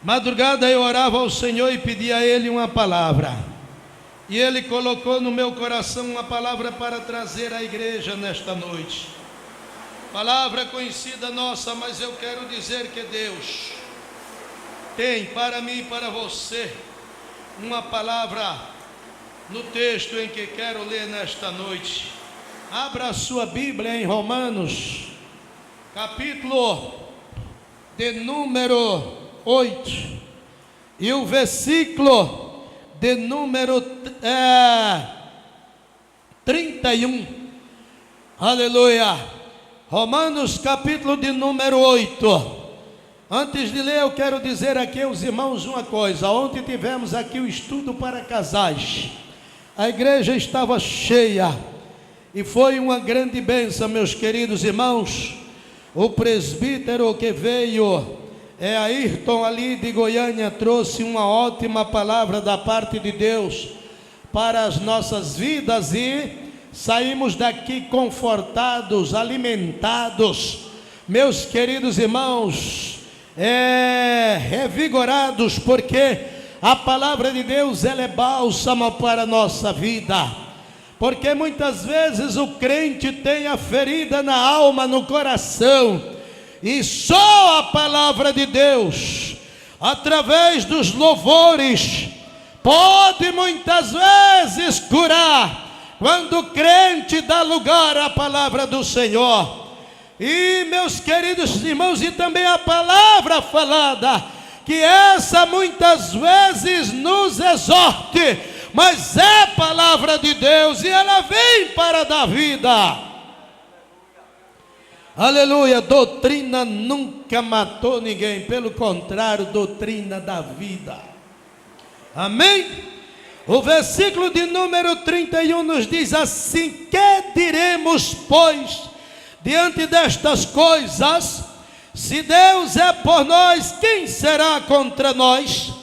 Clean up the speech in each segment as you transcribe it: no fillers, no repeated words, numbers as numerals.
Madrugada eu orava ao Senhor e pedia a Ele uma palavra. E Ele colocou no meu coração uma palavra para trazer à igreja nesta noite. Palavra conhecida nossa, mas eu quero dizer que Deus tem para mim e para você uma palavra no texto em que quero ler nesta noite. Abra a sua Bíblia em Romanos, capítulo de número 8, e o versículo de número 31. Aleluia. Romanos, capítulo de número 8. Antes de ler, eu quero dizer aqui aos irmãos uma coisa. Ontem tivemos aqui o estudo para casais. A igreja estava cheia e foi uma grande bênção, meus queridos irmãos. O presbítero que veio, Ayrton ali de Goiânia, trouxe uma ótima palavra da parte de Deus para as nossas vidas e saímos daqui confortados, alimentados, meus queridos irmãos, revigorados, porque a palavra de Deus ela é bálsamo para a nossa vida. Porque muitas vezes o crente tem a ferida na alma, no coração, e só a palavra de Deus, através dos louvores, pode muitas vezes curar, quando o crente dá lugar à palavra do Senhor. E meus queridos irmãos, e também a palavra falada, que essa muitas vezes nos exorte, mas é palavra de Deus e ela vem para dar vida. Aleluia. Doutrina nunca matou ninguém, pelo contrário, doutrina da vida. Amém? O versículo de número 31 nos diz assim: que diremos, pois, diante destas coisas? Se Deus é por nós, quem será contra nós?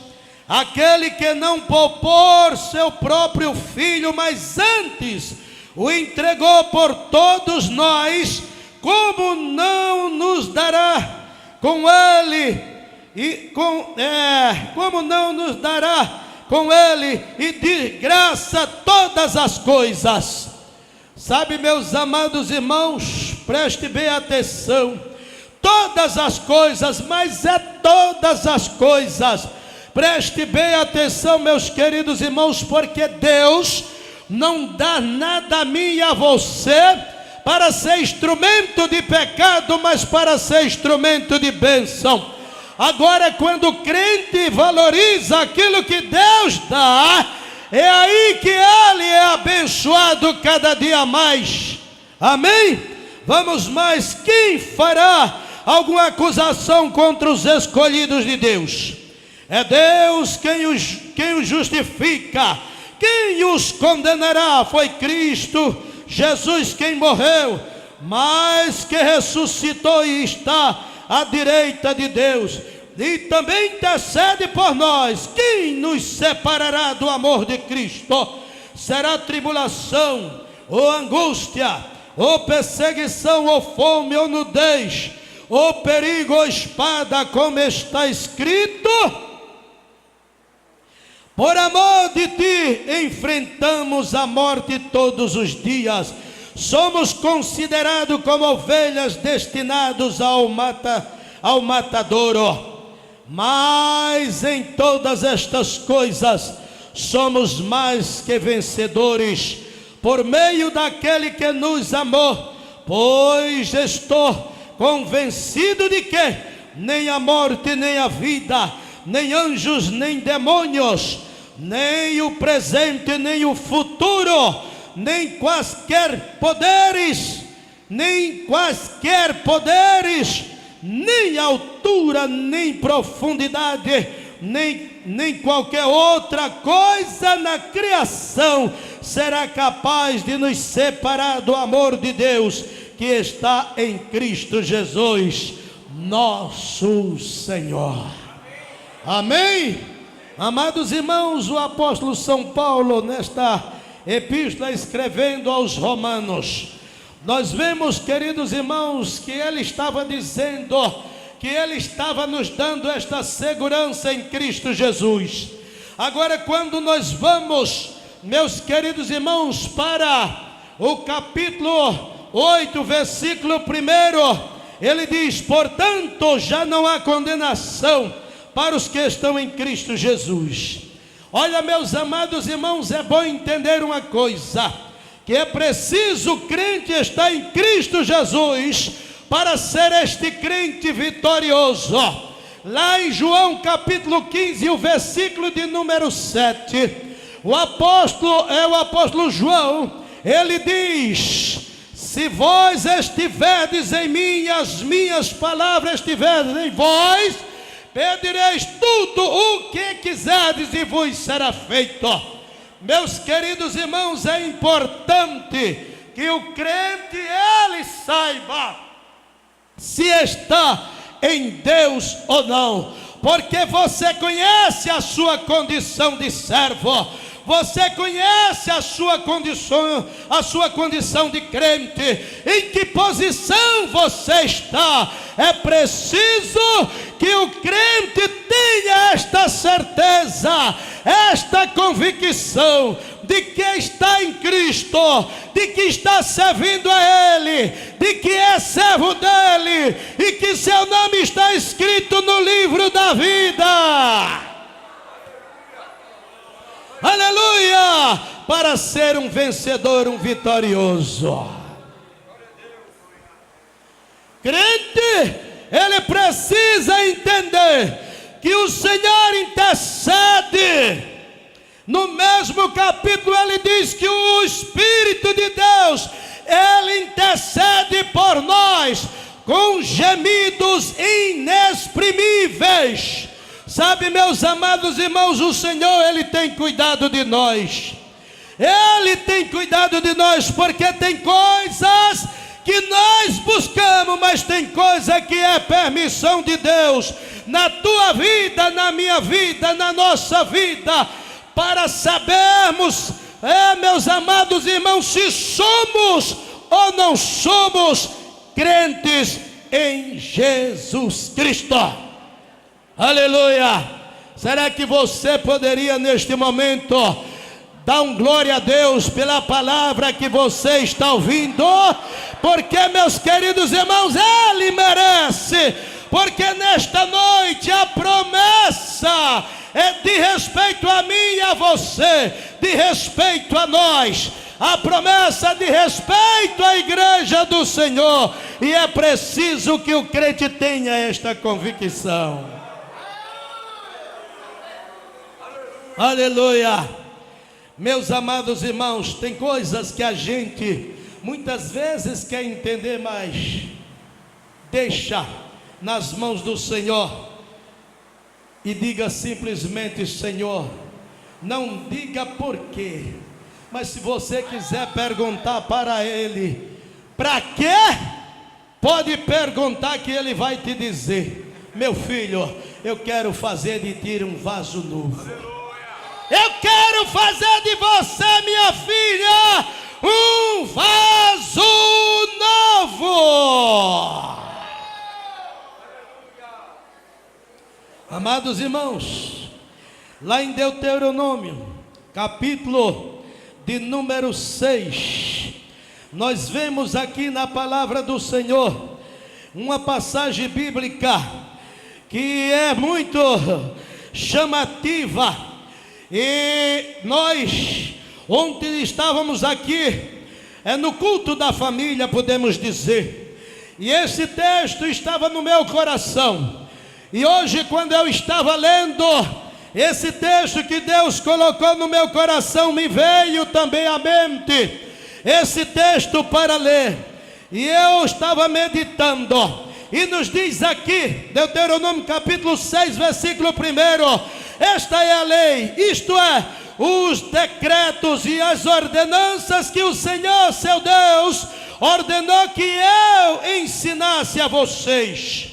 Aquele que não poupou seu próprio filho, mas antes o entregou por todos nós, como não nos dará com ele como não nos dará com ele e de graça todas as coisas? Sabe, meus amados irmãos, preste bem atenção. Todas as coisas, mas é todas as coisas. Preste bem atenção, meus queridos irmãos, porque Deus não dá nada a mim e a você para ser instrumento de pecado, mas para ser instrumento de bênção. Agora, quando o crente valoriza aquilo que Deus dá, é aí que ele é abençoado cada dia mais. Amém? Vamos mais. Quem fará alguma acusação contra os escolhidos de Deus? É Deus quem os justifica. Quem os condenará? Foi Cristo Jesus quem morreu, mas que ressuscitou e está à direita de Deus, e também intercede por nós. Quem nos separará do amor de Cristo? Será tribulação, ou angústia, ou perseguição, ou fome, ou nudez, ou perigo, ou espada, como está escrito: por amor de ti enfrentamos a morte todos os dias. Somos considerados como ovelhas destinados ao matadouro. Mas em todas estas coisas somos mais que vencedores, por meio daquele que nos amou. Pois estou convencido de que nem a morte, nem a vida, nem anjos, nem demônios, nem o presente, nem o futuro, nem quaisquer poderes, nem altura, nem profundidade, nem qualquer outra coisa na criação será capaz de nos separar do amor de Deus que está em Cristo Jesus, nosso Senhor. Amém? Amados irmãos, o apóstolo São Paulo, nesta epístola escrevendo aos Romanos, nós vemos, queridos irmãos, que ele estava dizendo que Ele estava nos dando esta segurança em Cristo Jesus. Agora, quando nós vamos, meus queridos irmãos, para o capítulo 8, versículo 1, ele diz: portanto, já não há condenação para os que estão em Cristo Jesus. Olha, meus amados irmãos, é bom entender uma coisa, que é preciso o crente estar em Cristo Jesus para ser este crente vitorioso. Lá em João capítulo 15, o versículo de número 7, o apóstolo João, ele diz: se vós estiverdes em mim, as minhas palavras estiverem em vós, pedireis tudo o que quiserdes e vos será feito. Meus queridos irmãos, é importante que o crente, ele saiba se está em Deus ou não, porque você conhece a sua condição de servo, você conhece a sua condição de crente, em que posição você está. É preciso que o crente tenha esta certeza, esta convicção de que está em Cristo, de que está servindo a Ele, de que é servo dEle e que seu nome está escrito no livro da vida. Aleluia! Para ser um vencedor, um vitorioso. Crente, ele precisa entender que o Senhor intercede. No mesmo capítulo ele diz que o Espírito de Deus, ele intercede por nós com gemidos inexprimíveis. Sabe, meus amados irmãos, o Senhor, ele tem cuidado de nós. Ele tem cuidado de nós, porque tem coisas que nós buscamos, mas tem coisa que é permissão de Deus na tua vida, na minha vida, na nossa vida, para sabermos, meus amados irmãos, se somos ou não somos crentes em Jesus Cristo. Aleluia! Será que você poderia neste momento dar um glória a Deus pela palavra que você está ouvindo? Porque, meus queridos irmãos, Ele merece. Porque nesta noite a promessa é de respeito a mim e a você, de respeito a nós. A promessa de respeito à igreja do Senhor. E é preciso que o crente tenha esta convicção. Aleluia! Meus amados irmãos, tem coisas que a gente muitas vezes quer entender, mas deixa nas mãos do Senhor e diga simplesmente: Senhor, não diga por quê, mas se você quiser perguntar para Ele, para quê? Pode perguntar que Ele vai te dizer: meu filho, eu quero fazer de ti um vaso novo. Eu quero fazer de você, minha filha, um vaso novo. Amados irmãos, lá em Deuteronômio, capítulo de número 6, nós vemos aqui na palavra do Senhor uma passagem bíblica que é muito chamativa. E nós, ontem estávamos aqui, no culto da família, podemos dizer, e esse texto estava no meu coração, e hoje quando eu estava lendo, esse texto que Deus colocou no meu coração, me veio também à mente, esse texto para ler, e eu estava meditando, e nos diz aqui, Deuteronômio capítulo 6, versículo 1, esta é a lei, isto é, os decretos e as ordenanças que o Senhor, seu Deus, ordenou que eu ensinasse a vocês.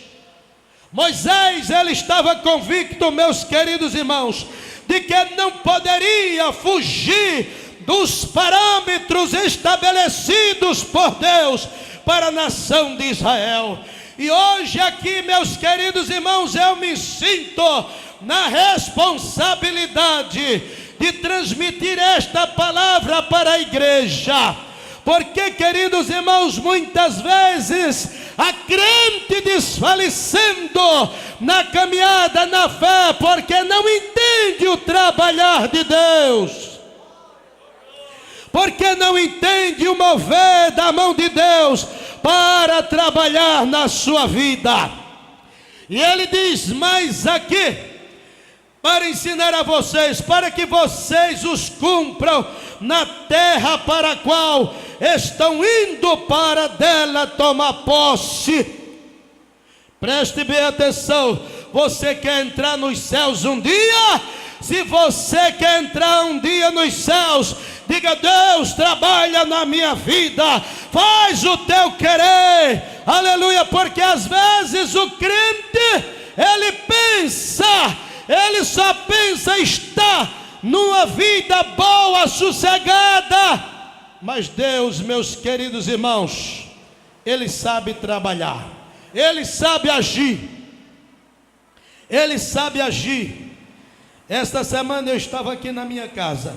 Moisés, ele estava convicto, meus queridos irmãos, de que não poderia fugir dos parâmetros estabelecidos por Deus para a nação de Israel. E hoje aqui, meus queridos irmãos, eu me sinto na responsabilidade de transmitir esta palavra para a igreja. Porque, queridos irmãos, muitas vezes a crente desfalecendo na caminhada, na fé, porque não entende o trabalhar de Deus, porque não entende o mover da mão de Deus para trabalhar na sua vida. E ele diz mais aqui, para ensinar a vocês, para que vocês os cumpram na terra para a qual estão indo para dela tomar posse. Preste bem atenção. Você quer entrar nos céus um dia? Se você quer entrar um dia nos céus, diga: Deus, trabalha na minha vida, faz o teu querer, aleluia. Porque às vezes o crente, ele só pensa estar numa vida boa, sossegada. Mas Deus, meus queridos irmãos, Ele sabe trabalhar, Ele sabe agir, Ele sabe agir. Esta semana eu estava aqui na minha casa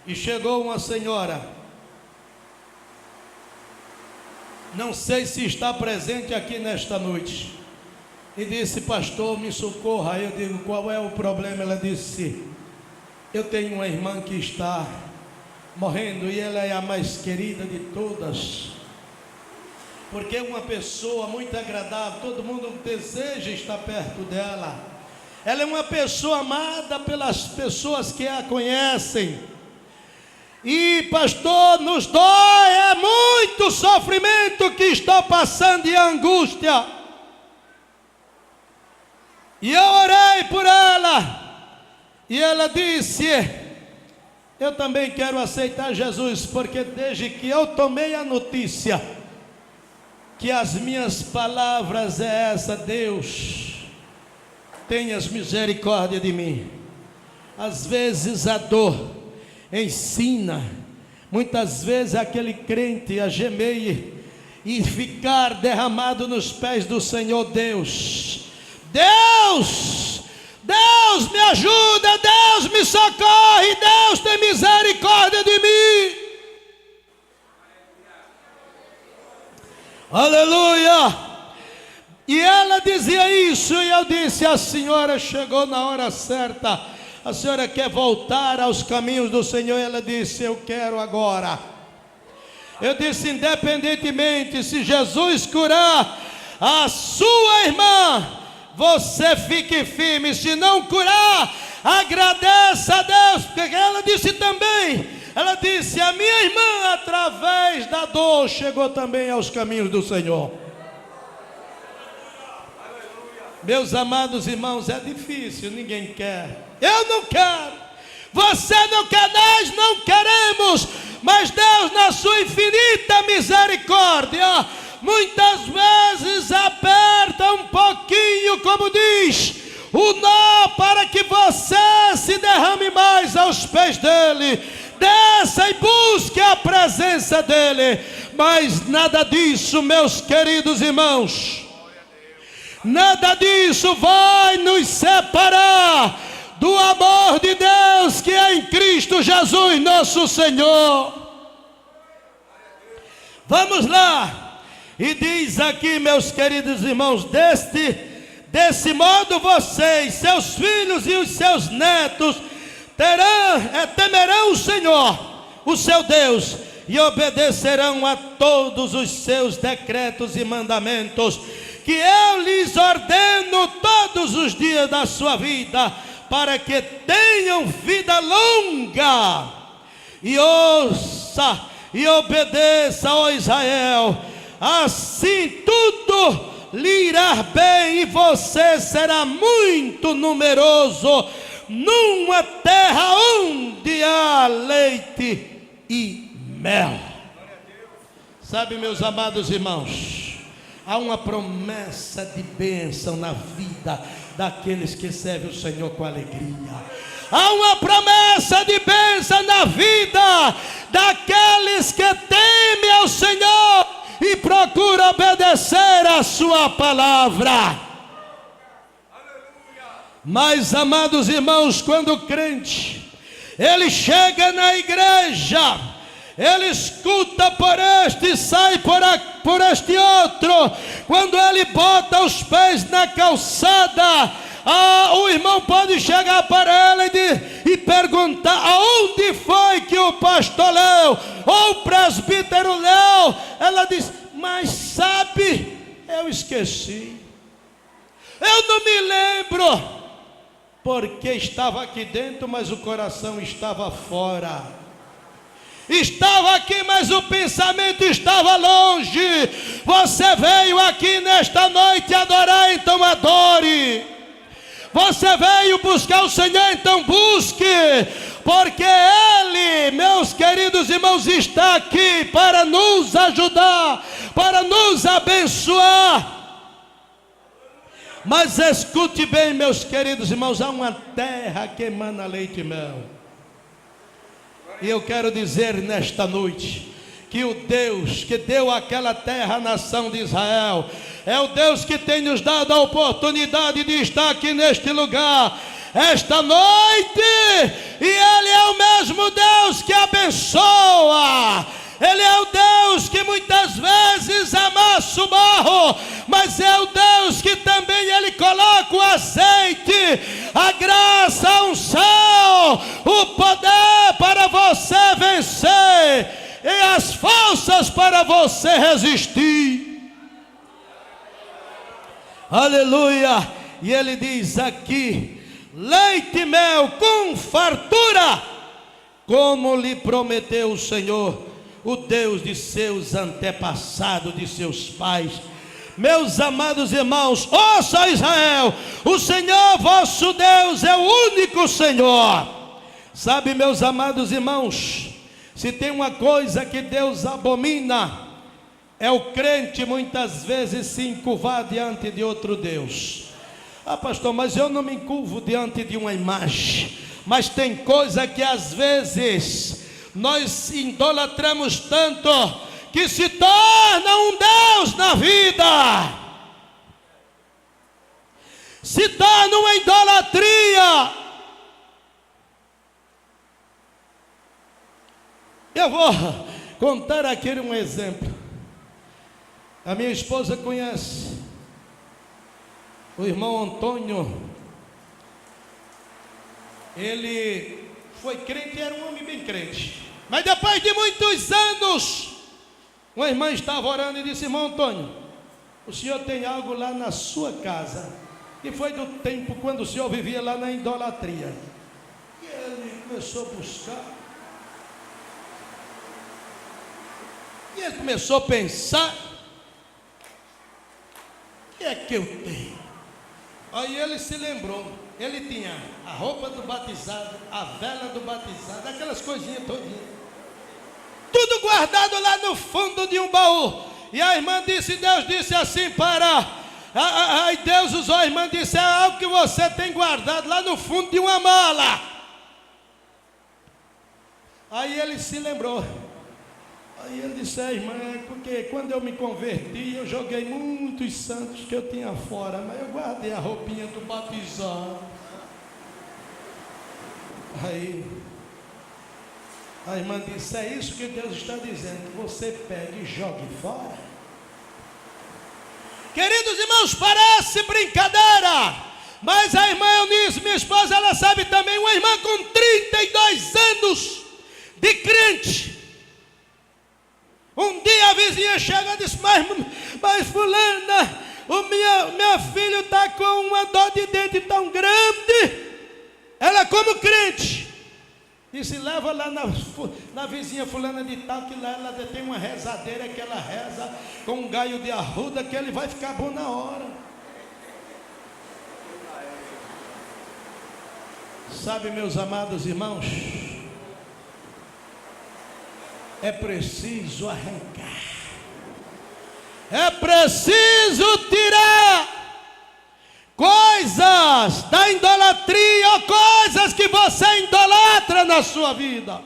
e chegou uma senhora, não sei se está presente aqui nesta noite, e disse: pastor, me socorra. Eu digo: qual é o problema? Ela disse: eu tenho uma irmã que está morrendo e ela é a mais querida de todas, porque é uma pessoa muito agradável, todo mundo deseja estar perto dela. Ela é uma pessoa amada pelas pessoas que a conhecem. E pastor, nos dói, é muito sofrimento que estou passando e angústia. E eu orei por ela, e ela disse: eu também quero aceitar Jesus, porque desde que eu tomei a notícia que as minhas palavras é essa: Deus, tenhas misericórdia de mim. Às vezes a dor ensina, muitas vezes aquele crente a gemer e ficar derramado nos pés do Senhor. Deus me ajuda, Deus me socorre, Deus tem misericórdia de mim. Aleluia. E ela dizia isso, e eu disse: a senhora chegou na hora certa. A senhora quer voltar aos caminhos do Senhor? Ela disse: eu quero agora. Eu disse: independentemente se Jesus curar a sua irmã, você fique firme. Se não curar, agradeça a Deus. Porque ela disse também, ela disse: a minha irmã, através da dor, chegou também aos caminhos do Senhor. Meus amados irmãos, é difícil, ninguém quer. Eu não quero, você não quer, nós não queremos. Mas Deus, na sua infinita misericórdia, muitas vezes aperta um pouquinho, como diz, o nó, para que você se derrame mais aos pés dele. Desça e busque a presença dele. Mas nada disso, meus queridos irmãos, nada disso vai nos separar do amor de Deus que é em Cristo Jesus, nosso Senhor. Vamos lá. E diz aqui, meus queridos irmãos: desse modo vocês, seus filhos e os seus netos temerão o Senhor, o seu Deus, e obedecerão a todos os seus decretos e mandamentos, que eu lhes ordeno todos os dias da sua vida, para que tenham vida longa. E ouça e obedeça, ó Israel, assim tudo lhe irá bem, e você será muito numeroso numa terra onde há leite e mel. Sabe, meus amados irmãos, há uma promessa de bênção na vida daqueles que servem o Senhor com alegria. Há uma promessa de bênção na vida daqueles que temem ao Senhor e procura obedecer a sua palavra. Mas, amados irmãos, quando o crente, ele chega na igreja, ele escuta por este e sai por este outro, quando ele bota os pés na calçada, o irmão pode chegar para ele e perguntar: aonde foi que o pastor leu, ou o presbítero leu? Ela diz: mas sabe, eu esqueci, eu não me lembro, porque estava aqui dentro, mas o coração estava fora. Estava aqui, mas o pensamento estava longe. Você veio aqui nesta noite adorar, então adore. Você veio buscar o Senhor, então busque. Porque Ele, meus queridos irmãos, está aqui para nos ajudar, para nos abençoar. Mas escute bem, meus queridos irmãos, há uma terra que emana leite e mel. E eu quero dizer nesta noite que o Deus que deu aquela terra à nação de Israel é o Deus que tem nos dado a oportunidade de estar aqui neste lugar esta noite, e Ele é o mesmo Deus que abençoa. Ele é o Deus que muitas vezes amassa o barro, mas é o Deus que também Ele coloca o azeite, a graça, a unção, o poder para você vencer e as forças para você resistir. Aleluia! E Ele diz aqui: leite e mel com fartura, como lhe prometeu o Senhor, o Deus de seus antepassados, de seus pais. Meus amados irmãos, ouça Israel, o Senhor vosso Deus é o único Senhor. Sabe, meus amados irmãos, se tem uma coisa que Deus abomina, é o crente muitas vezes se encurvar diante de outro Deus. Ah, pastor, mas eu não me encurvo diante de uma imagem. Mas tem coisa que às vezes nós idolatramos tanto que se torna um Deus na vida, se torna uma idolatria. Eu vou contar aqui um exemplo. A minha esposa conhece o irmão Antônio. Ele foi crente, era um homem bem crente. Mas depois de muitos anos, uma irmã estava orando e disse: irmão Antônio, o senhor tem algo lá na sua casa. E foi do tempo quando o senhor vivia lá na idolatria. E ele começou a buscar. E ele começou a pensar: o que é que eu tenho? Aí ele se lembrou. Ele tinha a roupa do batizado, a vela do batizado, aquelas coisinhas todinhas, tudo guardado lá no fundo de um baú. E a irmã disse, Deus disse assim para... Aí Deus usou a irmã e disse: é algo que você tem guardado lá no fundo de uma mala. Aí ele se lembrou. Aí ele disse: irmã, porque quando eu me converti, eu joguei muitos santos que eu tinha fora, mas eu guardei a roupinha do batizado. Aí a irmã disse: é isso que Deus está dizendo, que você pegue e jogue fora. Queridos irmãos, parece brincadeira, mas a irmã Eunice, minha esposa, ela sabe também, uma irmã com 32 anos de crente. Um dia a vizinha chega e disse: mas fulana, o meu filho está com uma dor de dente tão grande. Ela, como crente, disse: leva lá na vizinha fulana de tal, que lá ela tem uma rezadeira que ela reza com um galho de arruda, que ele vai ficar bom na hora. Sabe, meus amados irmãos, é preciso arrancar, é preciso tirar coisas da idolatria, ou coisas que você idolatra na sua vida.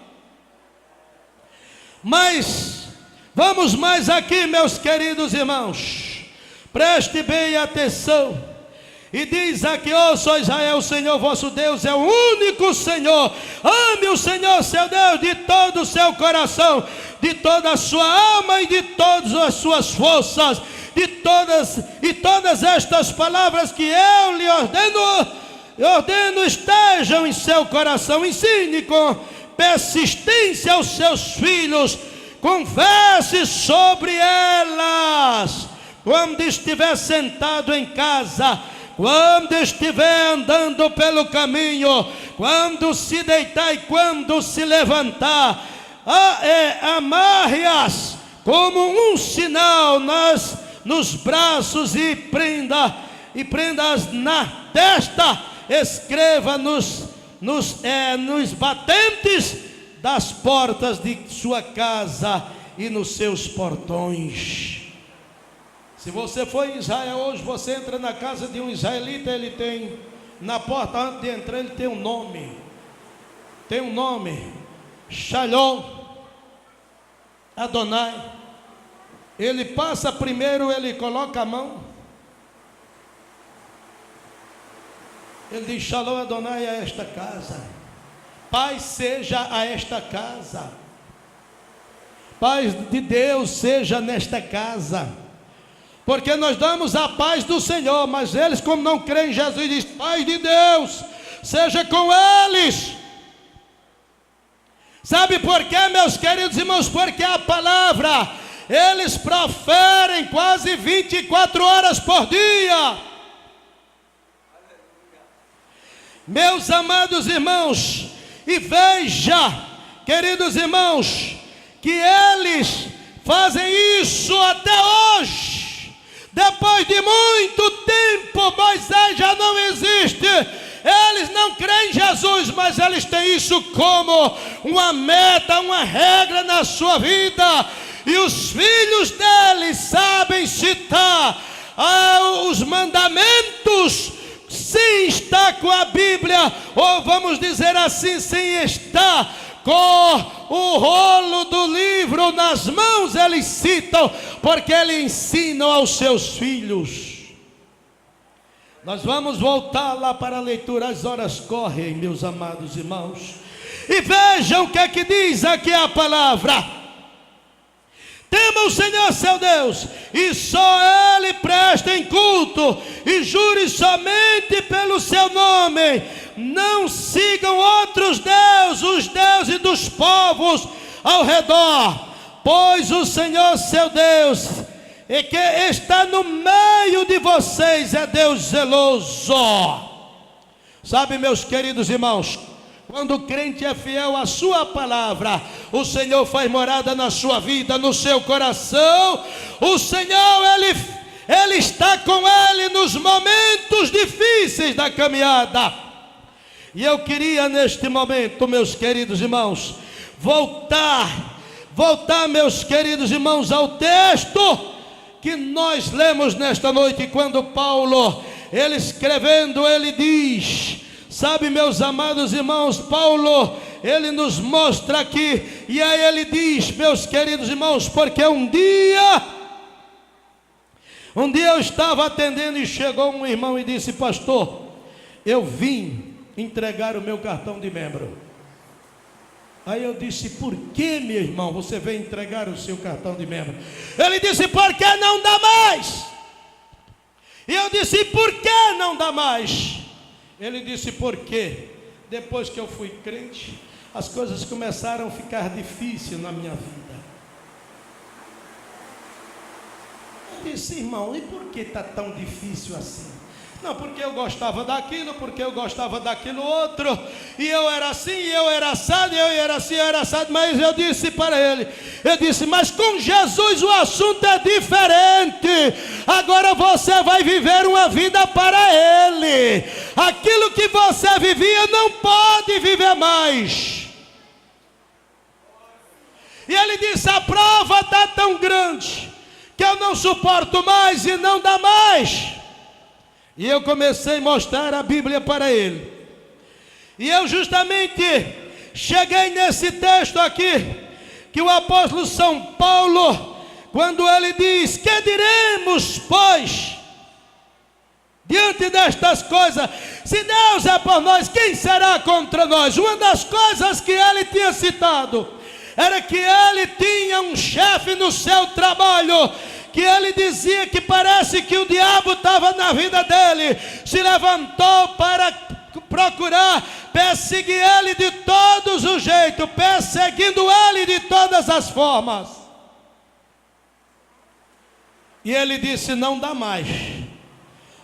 Mas Vamos mais aqui, meus queridos irmãos, preste bem atenção. E diz aqui: ouça, Israel, o Senhor vosso Deus é o único Senhor. Ame o Senhor seu Deus de todo o seu coração, de toda a sua alma e de todas as suas forças, de todas estas palavras que eu lhe ordeno estejam em seu coração. Ensine com persistência aos seus filhos, converse sobre elas quando estiver sentado em casa, quando estiver andando pelo caminho, quando se deitar e quando se levantar. Amarre-as como um sinal nos braços e prenda-as na testa. Escreva nos batentes das portas de sua casa e nos seus portões. Se você for em Israel hoje, você entra na casa de um israelita, ele tem, na porta antes de entrar, ele tem um nome. Tem um nome: Shalom Adonai. Ele passa primeiro, ele coloca a mão, ele diz: Shalom Adonai a esta casa, paz seja a esta casa, paz de Deus seja nesta casa. Porque nós damos a paz do Senhor, mas eles, como não creem em Jesus, diz: paz de Deus seja com eles. Sabe por quê, meus queridos irmãos? Porque a palavra eles proferem quase 24 horas por dia. Meus amados irmãos, e veja, queridos irmãos, que eles fazem isso até hoje. Depois de muito tempo, Moisés já não existe. Eles não creem em Jesus, mas eles têm isso como uma meta, uma regra na sua vida. E os filhos deles sabem citar os mandamentos, sem estar com a Bíblia, ou vamos dizer assim, sem estar com o rolo do livro nas mãos, eles citam, porque eles ensinam aos seus filhos. Nós vamos voltar lá para a leitura, as horas correm, meus amados irmãos, e vejam o que é que diz aqui a palavra: tema o Senhor seu Deus, e só Ele prestem culto, e jure somente pelo seu nome. Não sigam outros deuses, os deuses dos povos ao redor, pois o Senhor seu Deus, que está no meio de vocês, é Deus zeloso. Sabe, meus queridos irmãos, quando o crente é fiel à sua palavra, o Senhor faz morada na sua vida, no seu coração. O Senhor, Ele está com ele nos momentos difíceis da caminhada. E eu queria neste momento, meus queridos irmãos, voltar, meus queridos irmãos, ao texto que nós lemos nesta noite, quando Paulo, ele escrevendo, ele diz, sabe, meus amados irmãos, Paulo, ele nos mostra aqui, e aí ele diz, meus queridos irmãos, porque um dia eu estava atendendo e chegou um irmão e disse: pastor, eu vim entregar o meu cartão de membro. Aí eu disse: por que, meu irmão, você veio entregar o seu cartão de membro? Ele disse: porque não dá mais. E eu disse: por que não dá mais? Ele disse: porque depois que eu fui crente, as coisas começaram a ficar difíceis na minha vida. Eu disse: irmão, e por que está tão difícil assim? Não, porque eu gostava daquilo, porque eu gostava daquilo outro, e eu era assim, e eu era assado, e eu era assim, eu era assado. Mas eu disse para ele, eu disse: mas com Jesus o assunto é diferente. Agora você vai viver uma vida para Ele. Aquilo que você vivia não pode viver mais. E ele disse: a prova está tão grande que eu não suporto mais e não dá mais. E eu comecei a mostrar a Bíblia para ele. E eu justamente cheguei nesse texto aqui, que o apóstolo São Paulo, quando ele diz: que diremos, pois, diante destas coisas? Se Deus é por nós, quem será contra nós? Uma das coisas que ele tinha citado era que ele tinha um chefe no seu trabalho, que ele dizia que parece que o diabo estava na vida dele, se levantou para procurar perseguir ele de todos os jeitos, perseguindo ele de todas as formas. E ele disse: não dá mais,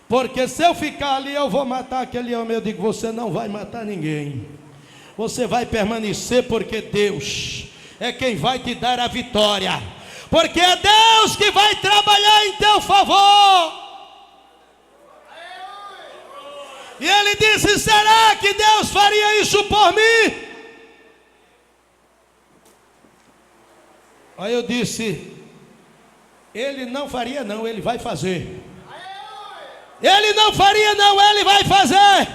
porque se eu ficar ali eu vou matar aquele homem. Eu digo: você não vai matar ninguém, você vai permanecer, porque Deus é quem vai te dar a vitória, porque é Deus que vai trabalhar em teu favor. E ele disse: será que Deus faria isso por mim? Aí eu disse: ele não faria não, ele vai fazer. Ele não faria não, ele vai fazer.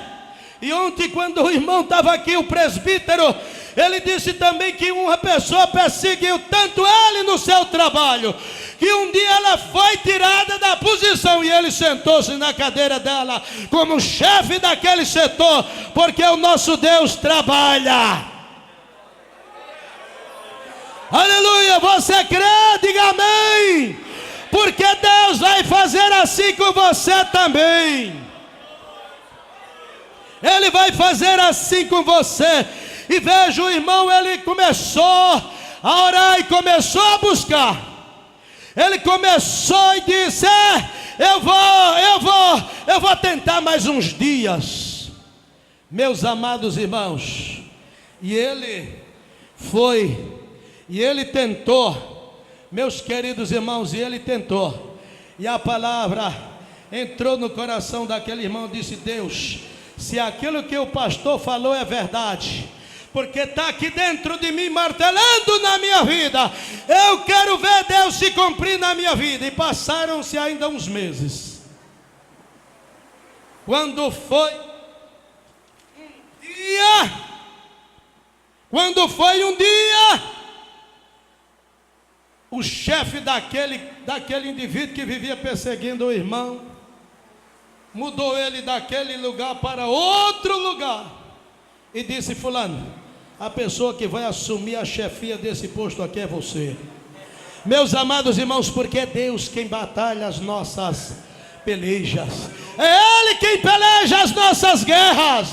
E ontem, quando o irmão estava aqui, o presbítero, ele disse também que uma pessoa perseguiu tanto ele no seu trabalho, que um dia ela foi tirada da posição e ele sentou-se na cadeira dela como chefe daquele setor, porque o nosso Deus trabalha. Aleluia! Você crê? Diga amém! Porque Deus vai fazer assim com você também. Ele vai fazer assim com você. E veja, o irmão, ele começou a orar e começou a buscar. Ele começou e disse: eu vou tentar mais uns dias, meus amados irmãos. E ele foi, e ele tentou, meus queridos irmãos, e ele tentou. E a palavra entrou no coração daquele irmão, disse: Deus, se aquilo que o pastor falou é verdade, porque está aqui dentro de mim, martelando na minha vida, eu quero ver Deus se cumprir na minha vida. E passaram-se ainda uns meses. Quando foi um dia, o chefe daquele indivíduo que vivia perseguindo o irmão, mudou ele daquele lugar para outro lugar e disse: fulano, a pessoa que vai assumir a chefia desse posto aqui é você. Meus amados irmãos, porque é Deus quem batalha as nossas pelejas, é Ele quem peleja as nossas guerras,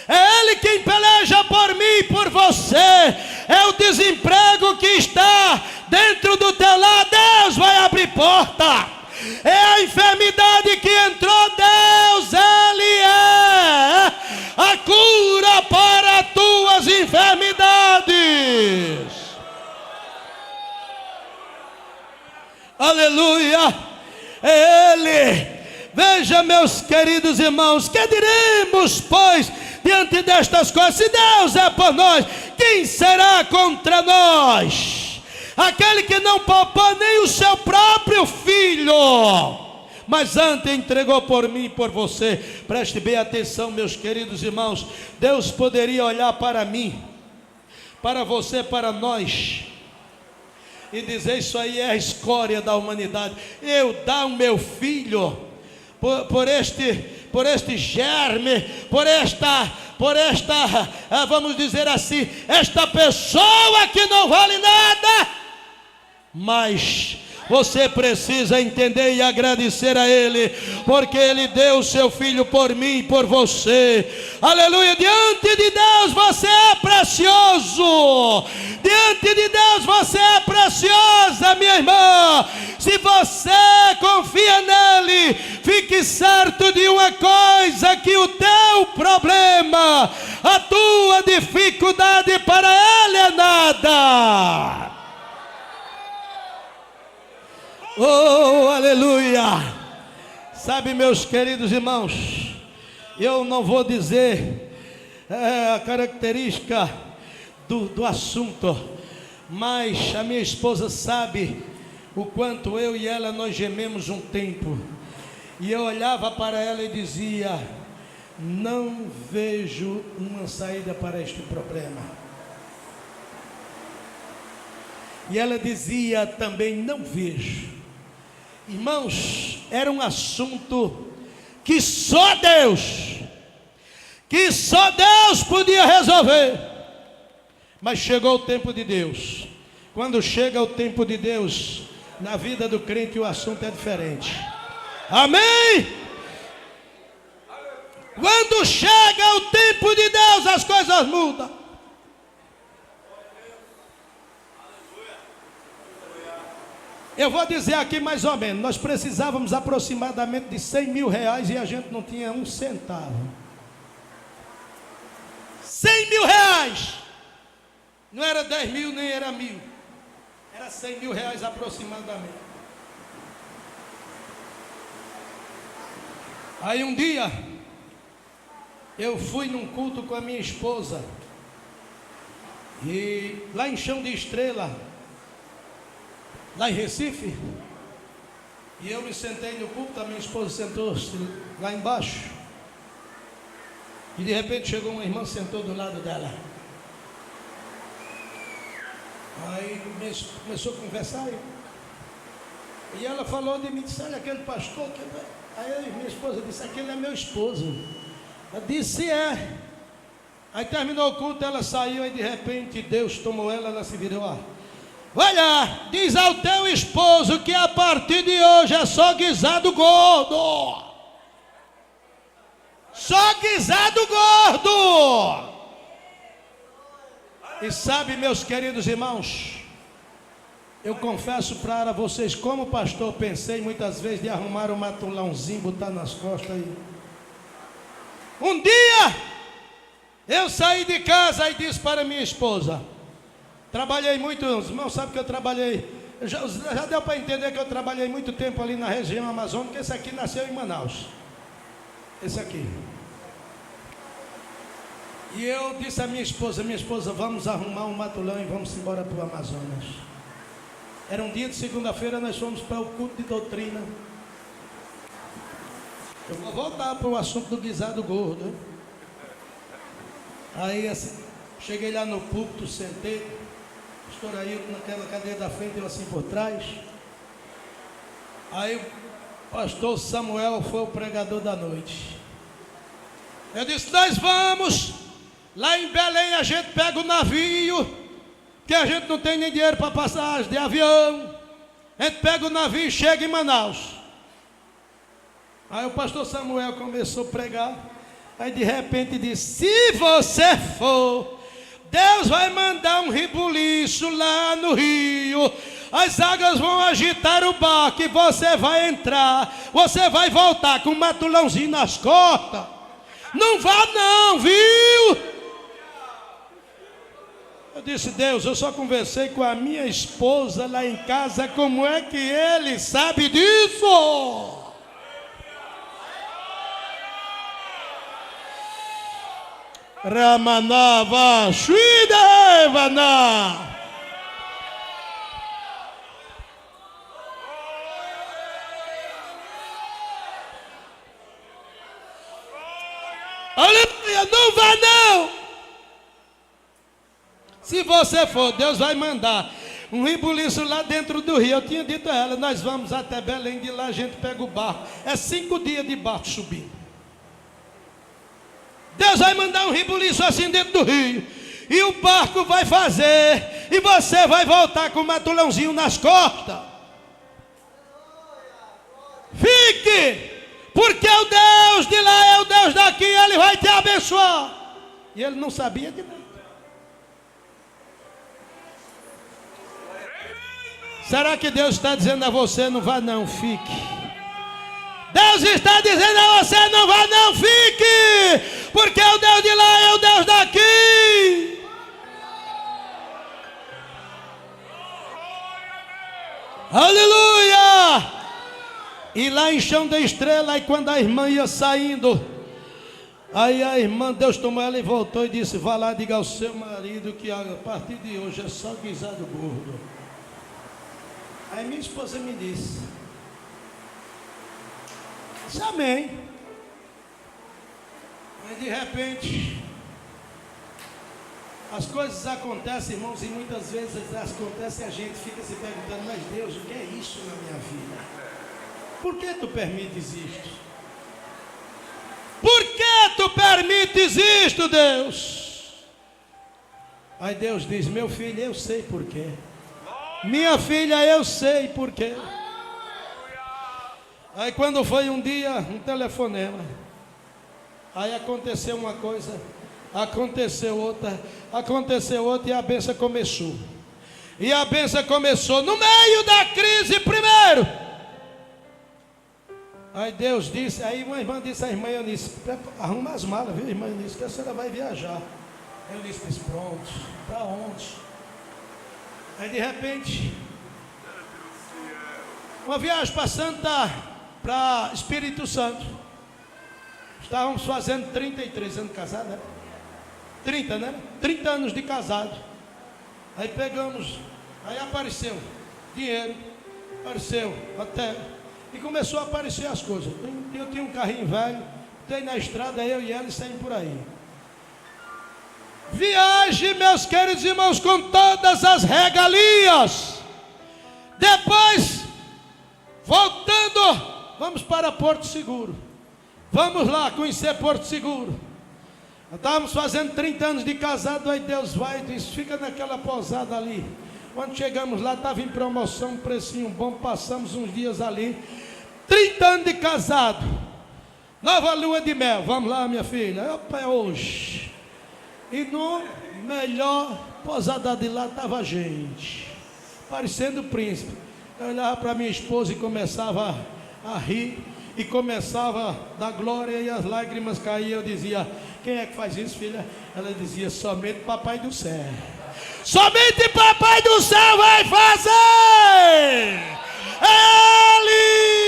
é Ele quem peleja por mim e por você. É o desemprego que está dentro do teu lar, Deus vai abrir porta. É a enfermidade que entrou, Deus, Ele é a cura para as tuas enfermidades. Aleluia, é Ele. Veja, meus queridos irmãos, que diremos, pois, diante destas coisas? Se Deus é por nós, quem será contra nós? Aquele que não poupou nem o seu próprio filho, mas antes entregou por mim e por você. Preste bem atenção, meus queridos irmãos. Deus poderia olhar para mim, para você, para nós, e dizer: isso aí é a escória da humanidade. Eu dar o meu filho por este germe, por esta, vamos dizer assim, esta pessoa que não vale nada. Mas você precisa entender e agradecer a Ele, porque Ele deu o seu filho por mim e por você. Aleluia! Diante de Deus você é precioso. Diante de Deus você é preciosa, minha irmã. Se você confia nele, fique certo de uma coisa: que o teu problema, a tua dificuldade para Ele é nada. Oh, aleluia! Sabe, meus queridos irmãos, eu não vou dizer a característica do assunto, mas a minha esposa sabe o quanto eu e ela nós gememos um tempo. E eu olhava para ela e dizia: não vejo uma saída para este problema. E ela dizia também: não vejo. Irmãos, era um assunto que só Deus podia resolver. Mas chegou o tempo de Deus. Quando chega o tempo de Deus, na vida do crente o assunto é diferente. Amém? Quando chega o tempo de Deus, as coisas mudam. Eu vou dizer aqui mais ou menos, nós precisávamos aproximadamente de 100 mil reais e a gente não tinha um centavo. 100 mil reais! Não era 10 mil nem era 1.000, era 100 mil reais aproximadamente. Aí um dia, eu fui num culto com a minha esposa, e lá em Chão de Estrela, lá em Recife, e eu me sentei no púlpito, a minha esposa sentou-se lá embaixo, e de repente chegou uma irmã, sentou do lado dela. Aí começou a conversar, e ela falou de mim, disse: olha, aquele pastor, aí minha esposa disse: aquele é meu esposo. Ela disse: é. Aí terminou o culto, ela saiu, e de repente Deus tomou ela, ela se virou: ó, olha, diz ao teu esposo que a partir de hoje é só guisado gordo. Só guisado gordo. E sabe, meus queridos irmãos, eu confesso para vocês, como pastor, pensei muitas vezes de arrumar um matulãozinho, botar nas costas aí. Um dia, eu saí de casa e disse para minha esposa, trabalhei muito, os irmãos sabem que eu trabalhei, já deu para entender que eu trabalhei muito tempo ali na região amazônica. Esse aqui nasceu em Manaus, esse aqui. E eu disse à minha esposa, vamos arrumar um matulão e vamos embora para o Amazonas. Era um dia de segunda-feira, nós fomos para o culto de doutrina. Eu vou voltar para o assunto do guisado gordo. Aí assim, cheguei lá no púlpito, sentei, pastor Ailton naquela cadeira da frente, eu assim por trás. Aí o pastor Samuel foi o pregador da noite. Eu disse: nós vamos, lá em Belém a gente pega o navio, que a gente não tem nem dinheiro para passagem de avião. A gente pega o navio e chega em Manaus. Aí o pastor Samuel começou a pregar. Aí de repente disse: se você for, Deus vai mandar um rebuliço lá no rio, as águas vão agitar o barco e você vai entrar, você vai voltar com um matulãozinho nas costas. Não vá não, viu? Eu disse: Deus, eu só conversei com a minha esposa lá em casa, como é que ele sabe disso? Ramanava Shridevana. Aleluia, não vá não. Se você for, Deus vai mandar um rebuliço lá dentro do rio. Eu tinha dito a ela: nós vamos até Belém, de lá a gente pega o barco. É 5 dias de barco subindo. Deus vai mandar um rebuliço assim dentro do rio, e o barco vai fazer, e você vai voltar com o matulãozinho nas costas. Fique, porque o Deus de lá é o Deus daqui, Ele vai te abençoar. E ele não sabia de nada. Será que Deus está dizendo a você: não vá não, fique? Deus está dizendo a você: não vá não, fique, porque o Deus de lá é o Deus daqui. Aleluia! E lá em Chão da Estrela, aí quando a irmã ia saindo, aí a irmã, Deus tomou ela e voltou e disse: vá lá, diga ao seu marido que a partir de hoje é só guisado gordo. Aí minha esposa me disse: amém. Mas de repente, As coisas acontecem, irmãos, e muitas vezes acontecem e a gente fica se perguntando: mas Deus, o que é isso na minha vida? Por que tu permites isto? Por que tu permites isto, Deus? Aí Deus diz: meu filho, eu sei por quê. Minha filha, eu sei por quê. Aí quando foi um dia, um telefonema, aí aconteceu uma coisa, aconteceu outra e a bênção começou. E a bênção começou no meio da crise primeiro. Aí Deus disse, aí uma irmã disse à irmã Eunice: arruma as malas, viu, irmã Eunice, que a senhora vai viajar. Eu disse: pronto, para onde? Aí de repente, uma viagem para Espírito Santo. Estávamos fazendo 33 anos de casado, né? 30, né? 30 anos de casado. Aí pegamos, aí apareceu dinheiro, apareceu até, e começou a aparecer as coisas. Eu tinha um carrinho velho, dei na estrada, eu e ela, e saímos por aí. Viagem, meus queridos irmãos, com todas as regalias. Depois, voltando, vamos para Porto Seguro. Vamos lá conhecer Porto Seguro. Estávamos fazendo 30 anos de casado. Aí Deus vai e diz: fica naquela pousada ali. Quando chegamos lá, estava em promoção, um precinho bom. Passamos uns dias ali. 30 anos de casado, nova lua de mel. Vamos lá, minha filha, opa, é hoje. E no melhor pousada de lá estava a gente, parecendo príncipe. Eu olhava para minha esposa e começava a rir, e começava a dar glória, e as lágrimas caíam. Eu dizia: quem é que faz isso, filha? Ela dizia: somente Papai do Céu. Somente Papai do Céu vai fazer. Ele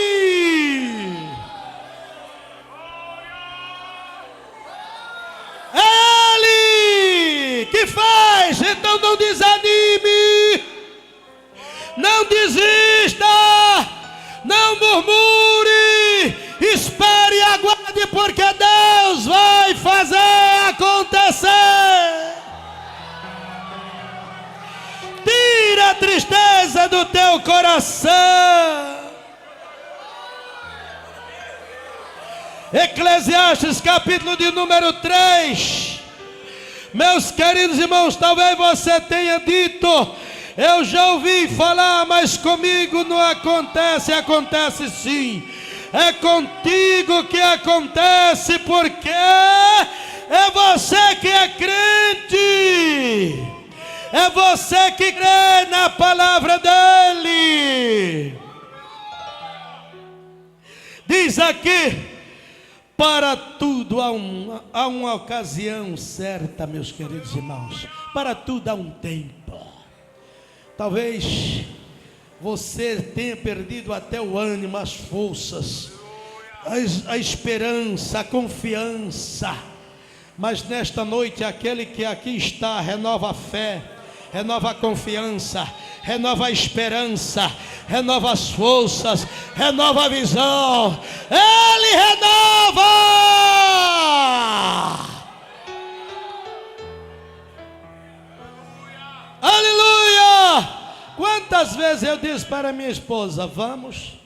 que faz. Então não desanime, não desista, não murmure, espere e aguarde, porque Deus vai fazer acontecer. Tira a tristeza do teu coração. Eclesiastes capítulo de número 3. Meus queridos irmãos, talvez você tenha dito: eu já ouvi falar, mas comigo não acontece. Acontece sim. É contigo que acontece, porque é você que é crente. É você que crê na palavra dele. Diz aqui: para tudo há uma ocasião certa, meus queridos irmãos. Para tudo há um tempo. Talvez você tenha perdido até o ânimo, as forças, a esperança, a confiança. Mas nesta noite, aquele que aqui está renova a fé, renova a confiança, renova a esperança, renova as forças, renova a visão. Ele renova. Aleluia! Quantas vezes eu disse para minha esposa: vamos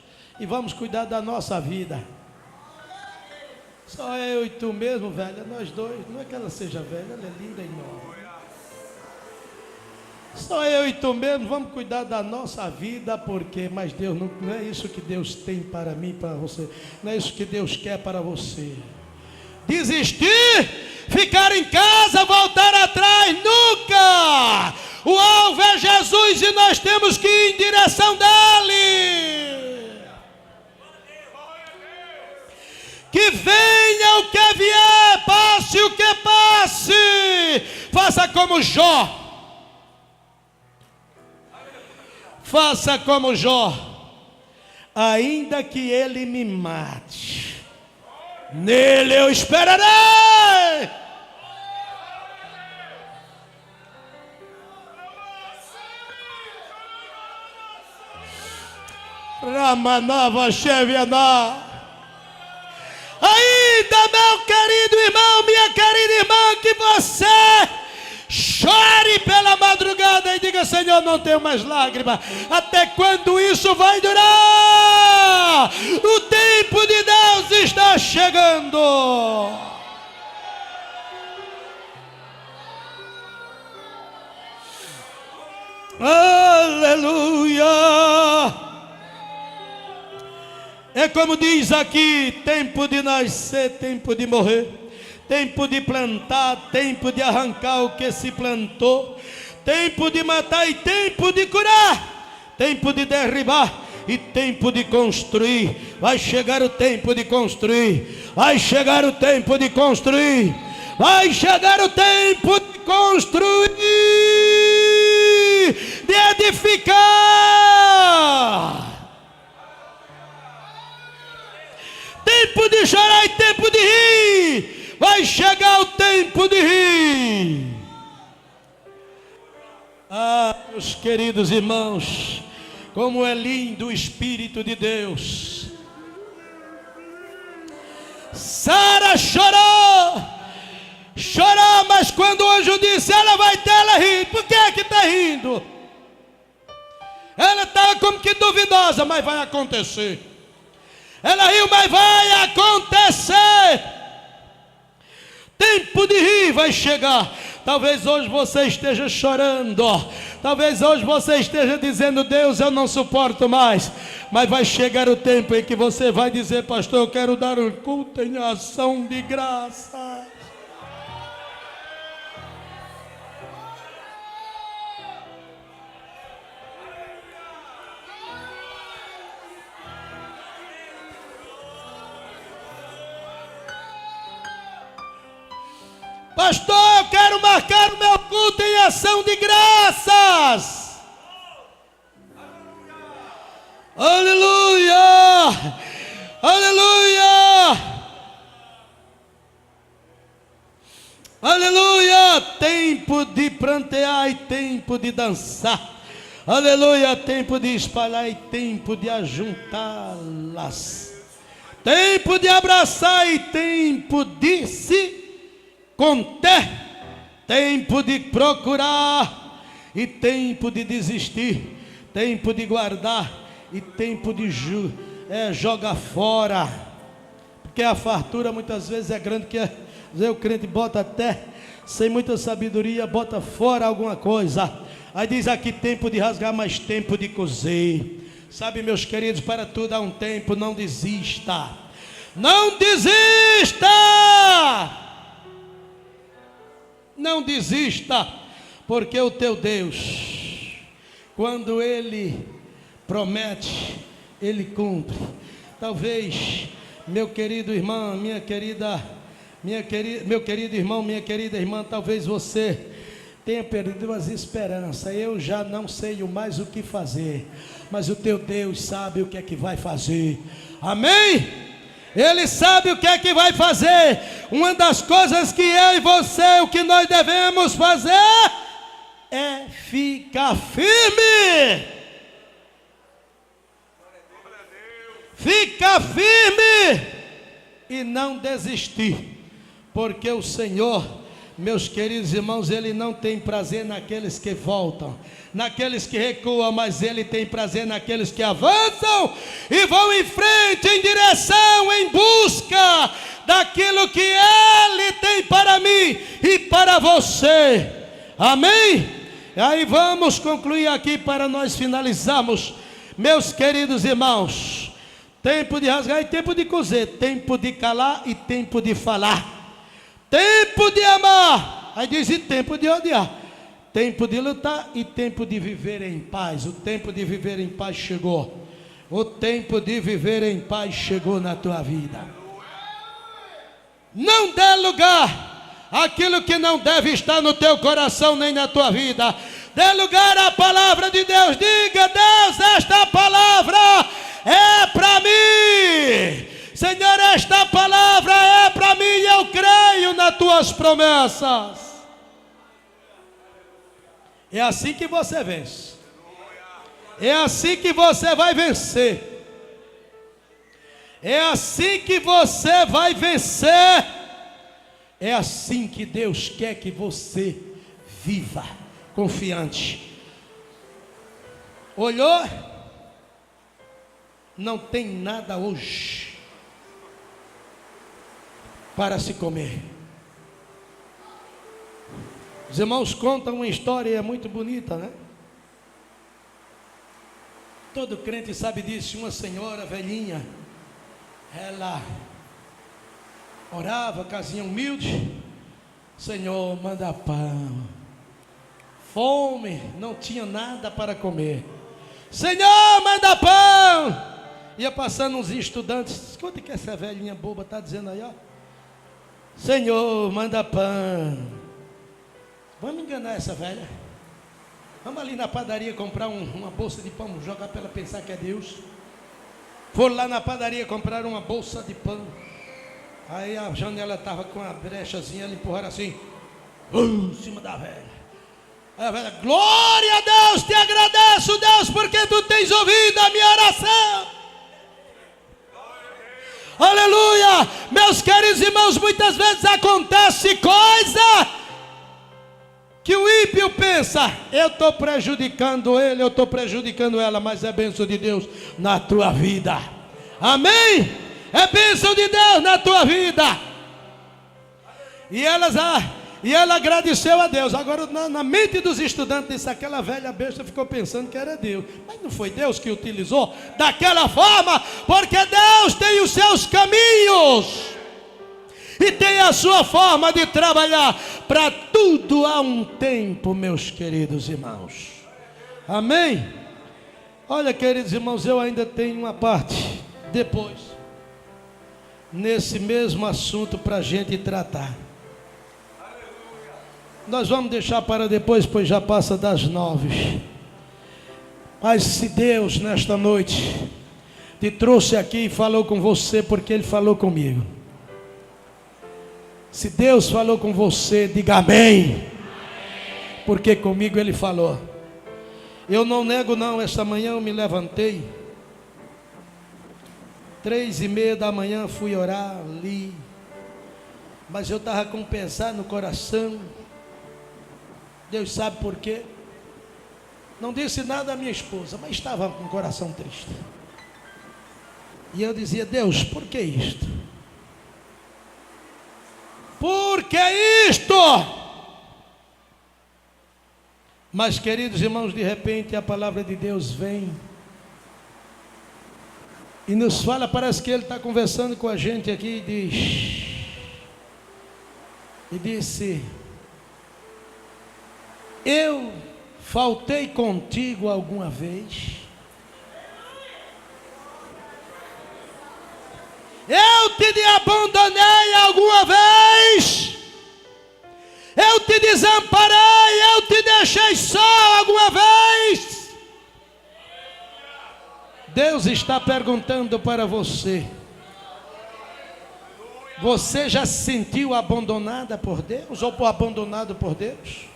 cuidar da nossa vida. Só eu e tu mesmo, velha, nós dois. Não é que ela seja velha, ela é linda e nova. Só eu e tu mesmo, vamos cuidar da nossa vida, porque, mas Deus não é isso que Deus tem para mim, para você. Não é isso que Deus quer para você. Desistir, ficar em casa, voltar atrás, nunca. O alvo é Jesus e nós temos que ir em direção dele. Que venha o que vier, passe o que passe. Faça como Jó. Faça como Jó. Ainda que ele me mate, nele eu esperarei. Ramanava Chevianá. Ainda, meu querido irmão, minha querida irmã, que você Chore pela madrugada e diga: Senhor, não tenho mais lágrimas. Até quando isso vai durar? O tempo de Deus está chegando. Aleluia. É como diz aqui: tempo de nascer, tempo de morrer, tempo de plantar, tempo de arrancar o que se plantou, tempo de matar e tempo de curar, tempo de derribar e tempo de construir. Vai chegar o tempo de construir, vai chegar o tempo de construir, vai chegar o tempo de construir, de edificar. Tempo de chorar e tempo de rir. Vai chegar o tempo de rir. Ah, meus queridos irmãos, como é lindo o Espírito de Deus. Sara chorou, mas quando o anjo disse: ela vai ter, ela ri. Por que é que está rindo? Ela está como que duvidosa, mas vai acontecer. Ela riu, mas vai acontecer. Tempo de rir vai chegar. Talvez hoje você esteja chorando, talvez hoje você esteja dizendo: Deus, eu não suporto mais. Mas vai chegar o tempo em que você vai dizer: pastor, eu quero dar um culto em ação de graça. Pastor, eu quero marcar o meu culto em ação de graças. Aleluia! Aleluia! Aleluia! Tempo de prantear e tempo de dançar. Aleluia! Tempo de espalhar e tempo de ajuntá-las. Tempo de abraçar e tempo de se conter, tempo de procurar e tempo de desistir, tempo de guardar e tempo de jogar fora, porque a fartura muitas vezes é grande, que o crente bota até, sem muita sabedoria, bota fora alguma coisa. Aí diz aqui: tempo de rasgar, mas tempo de coser. Sabe, meus queridos, para tudo há um tempo. Não desista, não desista. Não desista, porque o teu Deus, quando Ele promete, Ele cumpre. Talvez, meu querido irmão, meu querido irmão, minha querida irmã, talvez você tenha perdido as esperanças. Eu já não sei mais o que fazer, mas o teu Deus sabe o que é que vai fazer. Amém? Ele sabe o que é que vai fazer. Uma das coisas que eu e você, o que nós devemos fazer é ficar firme. Ficar firme e não desistir. Porque o Senhor, meus queridos irmãos, Ele não tem prazer naqueles que voltam, naqueles que recuam, mas Ele tem prazer naqueles que avançam e vão em frente, em direção, em busca daquilo que Ele tem para mim e para você. Amém? Aí vamos concluir aqui para nós finalizarmos, meus queridos irmãos. Tempo de rasgar e tempo de coser, tempo de calar e tempo de falar, tempo de amar, aí diz, e tempo de odiar, tempo de lutar e tempo de viver em paz. O tempo de viver em paz chegou. O tempo de viver em paz chegou na tua vida. Não dê lugar àquilo que não deve estar no teu coração nem na tua vida. Dê lugar à palavra de Deus. Diga: Deus, esta palavra é para mim. Senhor, esta palavra é para mim e eu creio nas tuas promessas. É assim que você vence. É assim que você vai vencer. É assim que você vai vencer. É assim que Deus quer que você viva, confiante. Olhou? Não tem nada hoje para se comer. Os irmãos contam uma história muito bonita, né? Todo crente sabe disso. Uma senhora velhinha, ela orava, casinha humilde. Senhor, manda pão. Fome, não tinha nada para comer. Senhor, manda pão. Ia passando uns estudantes. Escuta o que essa velhinha boba está dizendo aí, ó. Senhor, manda pão. Vamos enganar essa velha. Vamos ali na padaria comprar uma bolsa de pão, jogar para ela pensar que é Deus. Foram lá na padaria comprar uma bolsa de pão. Aí a janela estava com uma brechazinha, ela empurraram assim, em cima da velha. Aí a velha, glória a Deus, te agradeço, Deus, porque tu tens ouvido a minha oração. Aleluia! Meus queridos irmãos, muitas vezes acontece coisa que o ímpio pensa, eu estou prejudicando ele, eu estou prejudicando ela, mas é bênção de Deus na tua vida. Amém? É bênção de Deus na tua vida. E ela agradeceu a Deus. Agora na mente dos estudantes disse, aquela velha besta ficou pensando que era Deus. Mas não foi Deus que utilizou daquela forma, porque Deus tem os seus caminhos e tem a sua forma de trabalhar. Para tudo há um tempo, meus queridos irmãos. Amém? Olha, queridos irmãos, eu ainda tenho uma parte depois, nesse mesmo assunto, para a gente tratar. Nós vamos deixar para depois, pois já passa das 9. Mas se Deus nesta noite te trouxe aqui e falou com você, porque Ele falou comigo. Se Deus falou com você, diga amém. Porque comigo Ele falou. Eu não nego não, esta manhã eu me levantei, 3:30 da manhã fui orar ali. Mas eu estava com pesar no coração. Deus sabe por quê. Não disse nada à minha esposa, mas estava com o coração triste. E eu dizia, Deus, por que isto? Por que isto? Mas, queridos irmãos, de repente a palavra de Deus vem e nos fala, parece que Ele está conversando com a gente aqui e disse, eu faltei contigo alguma vez? Eu te abandonei alguma vez? Eu te desamparei, eu te deixei só alguma vez? Deus está perguntando para você. Você já se sentiu abandonada por Deus ou abandonado por Deus?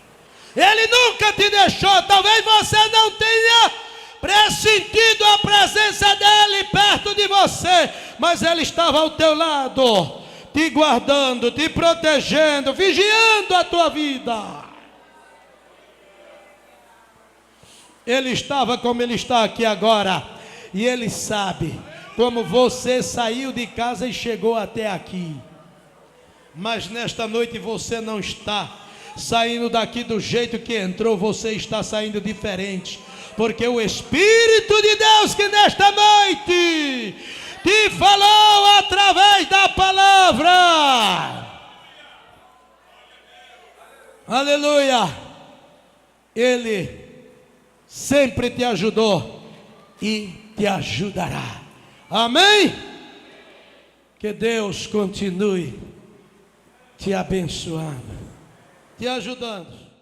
Ele nunca te deixou. Talvez você não tenha pressentido a presença dele perto de você, mas Ele estava ao teu lado, te guardando, te protegendo, vigiando a tua vida. Ele estava como Ele está aqui agora, e Ele sabe como você saiu de casa e chegou até aqui. Mas nesta noite você não está saindo daqui do jeito que entrou, você está saindo diferente, porque o Espírito de Deus que nesta noite te falou através da palavra, aleluia, Ele sempre te ajudou e te ajudará. Amém? Que Deus continue te abençoando, te ajudando.